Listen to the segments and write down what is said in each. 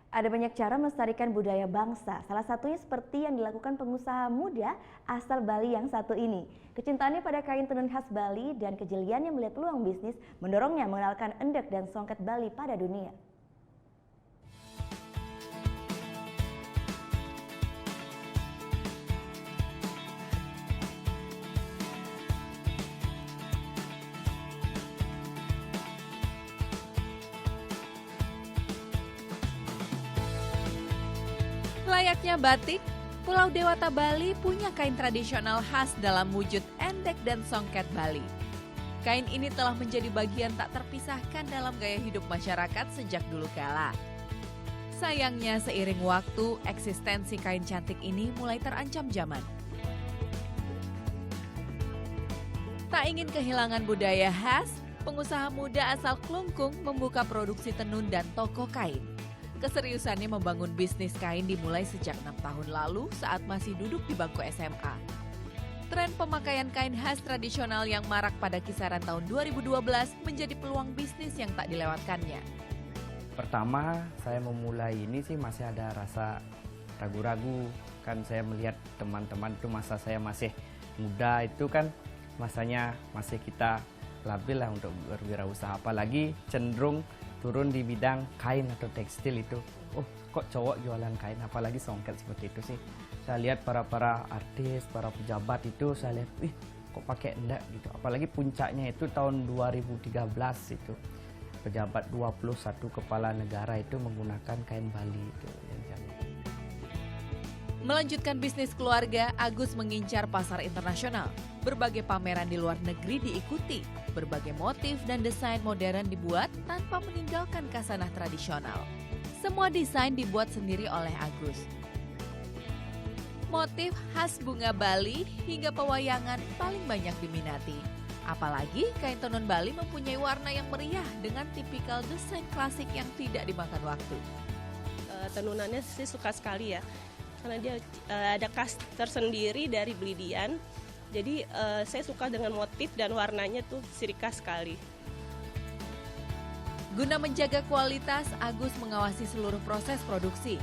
Ada banyak cara melestarikan budaya bangsa, salah satunya seperti yang dilakukan pengusaha muda asal Bali yang satu ini. Kecintaannya pada kain tenun khas Bali dan kejeliannya melihat peluang bisnis mendorongnya mengenalkan endek dan songket Bali pada dunia. Layaknya batik, Pulau Dewata Bali punya kain tradisional khas dalam wujud endek dan songket Bali. Kain ini telah menjadi bagian tak terpisahkan dalam gaya hidup masyarakat sejak dulu kala. Sayangnya seiring waktu, eksistensi kain cantik ini mulai terancam zaman. Tak ingin kehilangan budaya khas, pengusaha muda asal Klungkung membuka produksi tenun dan toko kain. Keseriusannya membangun bisnis kain dimulai sejak 6 tahun lalu saat masih duduk di bangku SMA. Tren pemakaian kain khas tradisional yang marak pada kisaran tahun 2012 menjadi peluang bisnis yang tak dilewatkannya. Pertama, saya memulai ini sih masih ada rasa ragu-ragu. Kan saya melihat teman-teman itu masa saya masih muda itu kan masanya masih kita labil lah untuk berwirausaha. Apalagi cenderung turun di bidang kain atau tekstil itu. Oh, kok cowok jualan kain, apalagi songket seperti itu sih. Saya lihat para artis, para pejabat itu saya lihat, wih kok pakai endek gitu. Apalagi puncaknya itu tahun 2013 itu. Pejabat 21 kepala negara itu menggunakan kain Bali itu. Melanjutkan bisnis keluarga, Agus mengincar pasar internasional. Berbagai pameran di luar negeri diikuti. Berbagai motif dan desain modern dibuat tanpa meninggalkan khasanah tradisional. Semua desain dibuat sendiri oleh Agus. Motif khas bunga Bali hingga pewayangan paling banyak diminati. Apalagi kain tenun Bali mempunyai warna yang meriah dengan tipikal desain klasik yang tidak dimakan waktu. Tenunannya sih suka sekali ya, karena dia ada khas tersendiri dari Blidian. Jadi saya suka dengan motif dan warnanya tuh ciri khas sekali. Guna menjaga kualitas, Agus mengawasi seluruh proses produksi.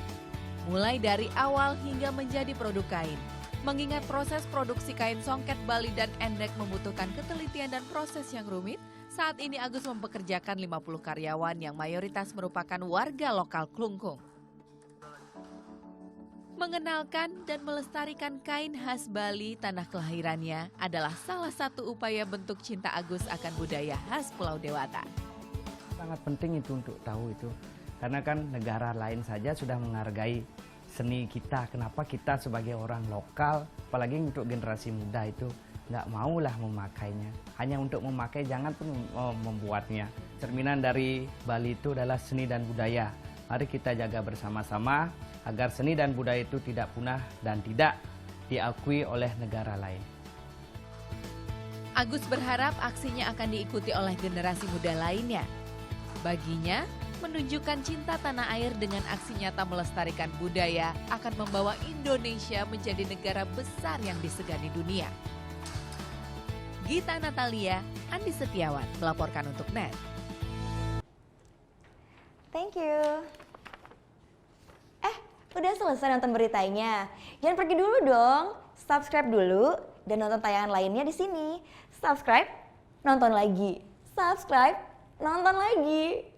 Mulai dari awal hingga menjadi produk kain. Mengingat proses produksi kain songket Bali dan endek membutuhkan ketelitian dan proses yang rumit, saat ini Agus mempekerjakan 50 karyawan yang mayoritas merupakan warga lokal Klungkung. Mengenalkan dan melestarikan kain khas Bali tanah kelahirannya adalah salah satu upaya bentuk cinta Agus akan budaya khas Pulau Dewata. Sangat penting itu untuk tahu itu. Karena kan negara lain saja sudah menghargai seni kita. Kenapa kita sebagai orang lokal, apalagi untuk generasi muda itu nggak maulah memakainya. Hanya untuk memakai, jangan pun membuatnya. Cerminan dari Bali itu adalah seni dan budaya. Mari kita jaga bersama-sama agar seni dan budaya itu tidak punah dan tidak diakui oleh negara lain. Agus berharap aksinya akan diikuti oleh generasi muda lainnya. Baginya, menunjukkan cinta tanah air dengan aksi nyata melestarikan budaya akan membawa Indonesia menjadi negara besar yang disegani dunia. Gita Natalia, Andi Setiawan melaporkan untuk NET. Thank you. Udah selesai nonton beritanya? Jangan pergi dulu dong. Subscribe dulu dan nonton tayangan lainnya di sini. Subscribe, nonton lagi. Subscribe, nonton lagi.